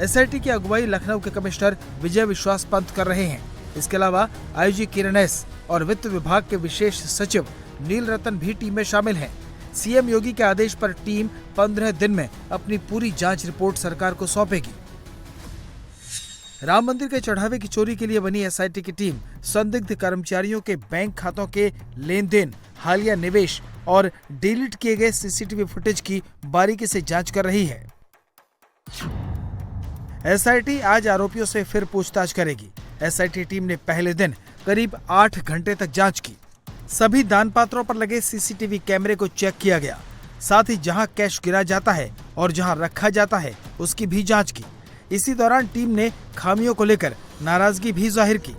SIT की अगुवाई लखनऊ के कमिश्नर विजय विश्वास पंत कर रहे हैं। इसके अलावा आईजी किरण एस और वित्त विभाग के विशेष सचिव नील रतन भी टीम में शामिल हैं। सीएम योगी के आदेश पर टीम 15 दिन में अपनी पूरी जांच रिपोर्ट सरकार को सौंपेगी। राम मंदिर के चढ़ावे की चोरी के लिए बनी एसआईटी की टीम संदिग्ध कर्मचारियों के बैंक खातों के लेन देन, हालिया निवेश और डिलीट किए गए सीसीटीवी फुटेज की बारीकी से जांच कर रही है। एसआईटी आज आरोपियों से फिर पूछताछ करेगी। एसआईटी टीम ने पहले दिन करीब 8 घंटे तक जांच की। सभी दान पात्रों पर लगे सीसीटीवी कैमरे को चेक किया गया। साथ ही जहां कैश गिरा जाता है और जहां रखा जाता है उसकी भी जांच की। इसी दौरान टीम ने खामियों को लेकर नाराजगी भी जाहिर की।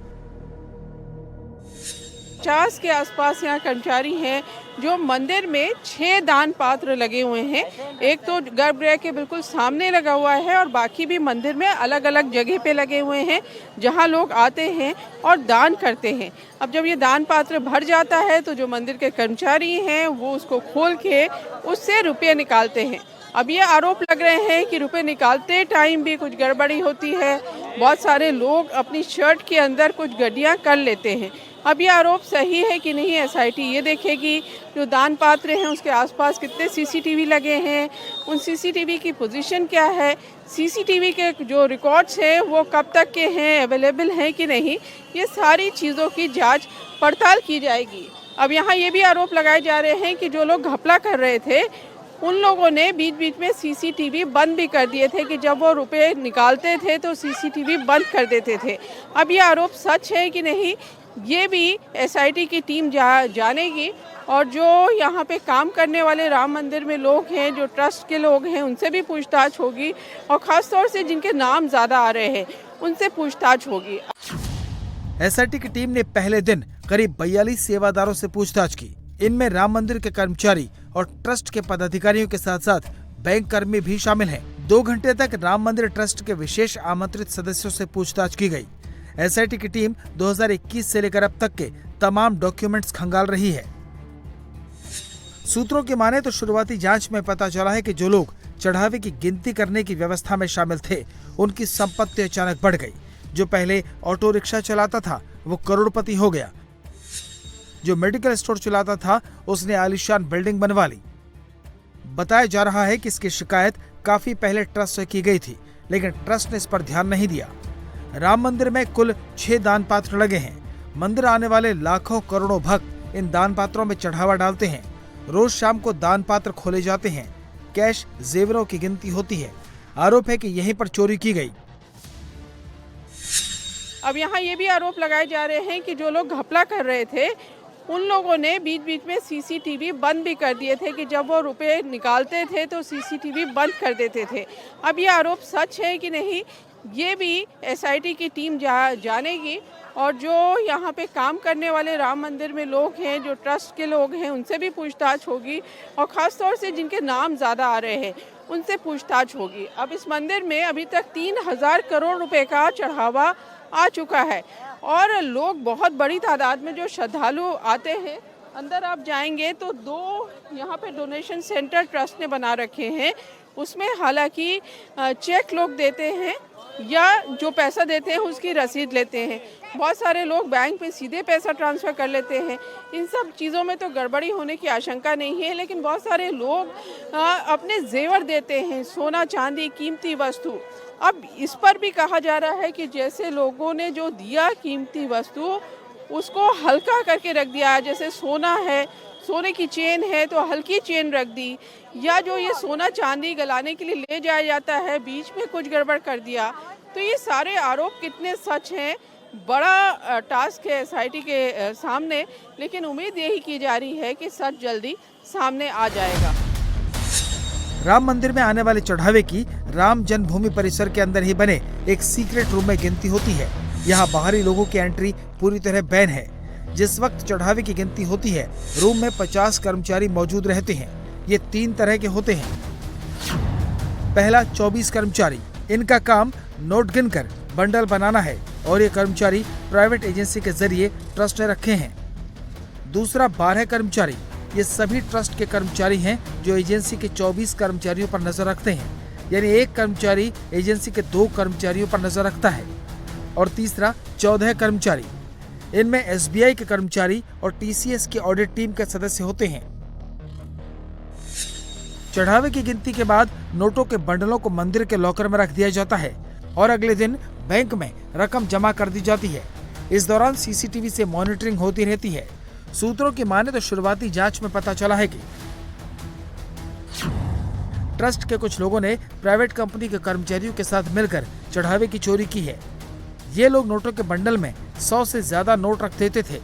50 के आसपास यहाँ कर्मचारी हैं जो मंदिर में 6 दान पात्र लगे हुए हैं। एक तो गर्भगृह के बिल्कुल सामने लगा हुआ है और बाकी भी मंदिर में अलग अलग जगह पे लगे हुए हैं जहाँ लोग आते हैं और दान करते हैं। अब जब ये दान पात्र भर जाता है तो जो मंदिर के कर्मचारी हैं वो उसको खोल के उससे रुपये निकालते हैं। अब ये आरोप लग रहे हैं कि रुपए निकालते टाइम भी कुछ गड़बड़ी होती है। बहुत सारे लोग अपनी शर्ट के अंदर कुछ गड्डियाँ कर लेते हैं। अब ये आरोप सही है कि नहीं, एसआईटी ये देखेगी। जो दान पात्र हैं उसके आसपास कितने सीसीटीवी लगे हैं, उन सीसीटीवी की पोजीशन क्या है, सीसीटीवी के जो रिकॉर्ड्स हैं वो कब तक के हैं, अवेलेबल हैं कि नहीं, ये सारी चीज़ों की जांच पड़ताल की जाएगी। अब यहाँ ये भी आरोप लगाए जा रहे हैं कि जो लोग घपला कर रहे थे उन लोगों ने बीच बीच में सीसीटीवी बंद भी कर दिए थे कि जब वो रुपए निकालते थे तो सीसीटीवी बंद कर देते थे। अब ये आरोप सच है कि नहीं, ये भी एसआईटी की टीम जानेगी। और जो यहाँ पे काम करने वाले राम मंदिर में लोग हैं, जो ट्रस्ट के लोग हैं, उनसे भी पूछताछ होगी और ख़ास तौर से जिनके नाम ज़्यादा आ रहे हैं उनसे पूछताछ होगी। एसआईटी की टीम ने पहले दिन करीब 42 सेवादारों से पूछताछ की। इनमें राम मंदिर के कर्मचारी और ट्रस्ट के पदाधिकारियों के साथ साथ बैंक कर्मी भी शामिल हैं। 2 घंटे तक राम मंदिर ट्रस्ट के विशेष आमंत्रित सदस्यों से पूछताछ की गई। एसआईटी की टीम 2021 से लेकर अब तक के तमाम डॉक्यूमेंट्स खंगाल रही है। सूत्रों की माने तो शुरुआती जांच में पता चला है कि जो लोग चढ़ावे की गिनती करने की व्यवस्था में शामिल थे उनकी संपत्ति अचानक बढ़ गई। जो पहले ऑटो रिक्शा चलाता था वो करोड़पति हो गया। जो मेडिकल स्टोर चलाता था उसने आलीशान बिल्डिंग बनवा ली। बताया जा रहा है कि इसकी शिकायत काफी पहले ट्रस्ट से की गई थी, लेकिन ट्रस्ट ने इस पर ध्यान नहीं दिया। राम मंदिर में कुल 6 दान पात्र लगे हैं। मंदिर आने वाले लाखों करोड़ों भक्त इन दान पात्रों में चढ़ावा डालते हैं। रोज शाम को दान पात्र खोले जाते हैं। कैश, जेवरों की गिनती होती है। आरोप है कि यहीं पर चोरी की गई। अब यहाँ ये भी आरोप लगाए जा रहे हैं कि जो लोग घपला कर रहे थे उन लोगों ने बीच बीच में सीसीटीवी बंद भी कर दिए थे कि जब वो रुपए निकालते थे तो सीसीटीवी बंद कर देते थे। अब ये आरोप सच है कि नहीं, ये भी एसआईटी की टीम जानेगी। और जो यहाँ पे काम करने वाले राम मंदिर में लोग हैं, जो ट्रस्ट के लोग हैं, उनसे भी पूछताछ होगी और ख़ास तौर से जिनके नाम ज़्यादा आ रहे हैं उनसे पूछताछ होगी। अब इस मंदिर में अभी तक 3000 करोड़ रुपए का चढ़ावा आ चुका है और लोग बहुत बड़ी तादाद में जो श्रद्धालु आते हैं, अंदर आप जाएंगे तो 2 यहाँ पे डोनेशन सेंटर ट्रस्ट ने बना रखे हैं। उसमें हालांकि चेक लोग देते हैं या जो पैसा देते हैं उसकी रसीद लेते हैं। बहुत सारे लोग बैंक पे सीधे पैसा ट्रांसफ़र कर लेते हैं। इन सब चीज़ों में तो गड़बड़ी होने की आशंका नहीं है, लेकिन बहुत सारे लोग अपने जेवर देते हैं, सोना चांदी, कीमती वस्तु। अब इस पर भी कहा जा रहा है कि जैसे लोगों ने जो दिया कीमती वस्तु उसको हल्का करके रख दिया, जैसे सोना है, सोने की चेन है तो हल्की चेन रख दी, या जो ये सोना चांदी गलाने के लिए ले जाया जाता है बीच में कुछ गड़बड़ कर दिया। तो ये सारे आरोप कितने सच हैं, बड़ा टास्क है एसआईटी के सामने, लेकिन उम्मीद यही की जा रही है कि सच जल्दी सामने आ जाएगा। राम मंदिर में आने वाले चढ़ावे की राम जन्मभूमि परिसर के अंदर ही बने एक सीक्रेट रूम में गिनती होती है। यहाँ बाहरी लोगों की एंट्री पूरी तरह बैन है। जिस वक्त चढ़ावे की गिनती होती है, रूम में 50 कर्मचारी मौजूद रहते हैं। ये 3 तरह के होते हैं। पहला 24 कर्मचारी, इनका काम नोट गिनकर बंडल बनाना है और ये कर्मचारी प्राइवेट एजेंसी के जरिए ट्रस्ट ने रखे हैं। दूसरा 12 कर्मचारी, ये सभी ट्रस्ट के कर्मचारी हैं जो एजेंसी के 24 कर्मचारियों पर नजर रखते हैं। यानी एक कर्मचारी एजेंसी के 2 कर्मचारियों पर नजर रखता है और तीसरा 14 कर्मचारी। इनमें SBI के कर्मचारी और TCS की ऑडिट टीम के सदस्य होते हैं। चढ़ावे की गिनती के बाद नोटों के बंडलों को मंदिर के लॉकर में रख दिया जाता है और अगले दिन बैंक में रकम जमा कर दी जाती है। इस दौरान CCTV से मॉनिटरिंग होती रहती है। सूत्रों की माने तो शुरुआती जांच में पता चला है कि ट्रस्ट के कुछ लोगों ने प्राइवेट कंपनी के कर्मचारियों के साथ मिलकर चढ़ावे की चोरी की है। ये लोग नोटों के बंडल में 100 से ज्यादा नोट रख देते थे।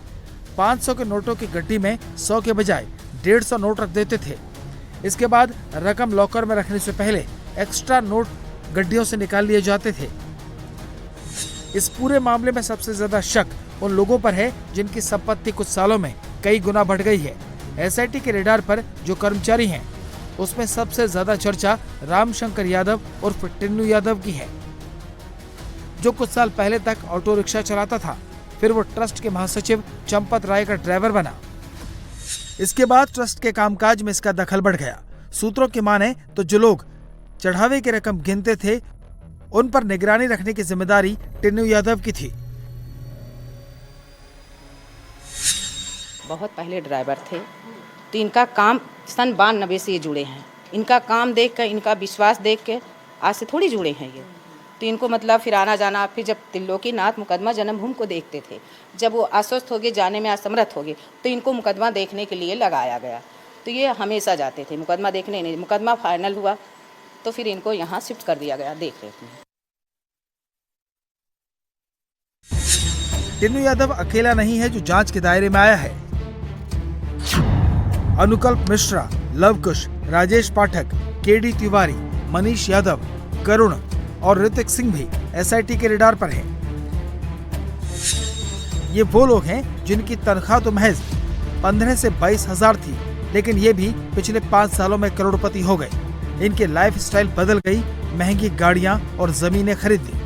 500 के नोटों की गड्डी में 100 के बजाय 150 नोट रख देते थे। इसके बाद रकम लॉकर में रखने से पहले एक्स्ट्रा नोट गड्डियों से निकाल लिए जाते थे। इस पूरे मामले में सबसे ज्यादा शक उन लोगों पर है जिनकी संपत्ति कुछ सालों में कई गुना बढ़ गई है। SIT के रेडार पर जो कर्मचारी हैं, उसमें सबसे ज्यादा चर्चा रामशंकर यादव उर्फ टिन्नू यादव की है, जो कुछ साल पहले तक ऑटो रिक्शा चलाता था। फिर वो ट्रस्ट के महासचिव चंपत राय का ड्राइवर बना। इसके बाद ट्रस्ट के कामकाज में इसका दखल बढ़ गया। सूत्रों की माने तो जो लोग चढ़ावे की रकम गिनते थे, उन पर निगरानी रखने की जिम्मेदारी टिन्नू यादव की थी। बहुत पहले ड्राइवर थे, तो इनका काम सन 92 से ये जुड़े हैं। इनका काम देख कर, इनका विश्वास देख के आज से थोड़ी जुड़े हैं ये। तो इनको मतलब फिर आना जाना, फिर जब त्रिलोकीनाथ मुकदमा जन्मभूमि को देखते थे, जब वो अस्वस्थ हो गए, जाने में असमर्थ हो गए, तो इनको मुकदमा देखने के लिए लगाया गया। तो ये हमेशा जाते थे मुकदमा देखने। नहीं, मुकदमा फाइनल हुआ तो फिर इनको यहाँ शिफ्ट कर दिया गया। देख लेते हैं। टिन्नू यादव अकेला नहीं है जो जांच के दायरे में आया है। अनुकल्प मिश्रा, लवकुश, राजेश पाठक, KD तिवारी, मनीष यादव, करुण और ऋतिक सिंह भी SIT के रेडार पर हैं। ये वो लोग हैं जिनकी तनख्वाह तो महज 15 से 22 हजार थी, लेकिन ये भी पिछले 5 सालों में करोड़पति हो गए। इनके लाइफस्टाइल बदल गई, महंगी गाड़ियां और जमीनें खरीद ली।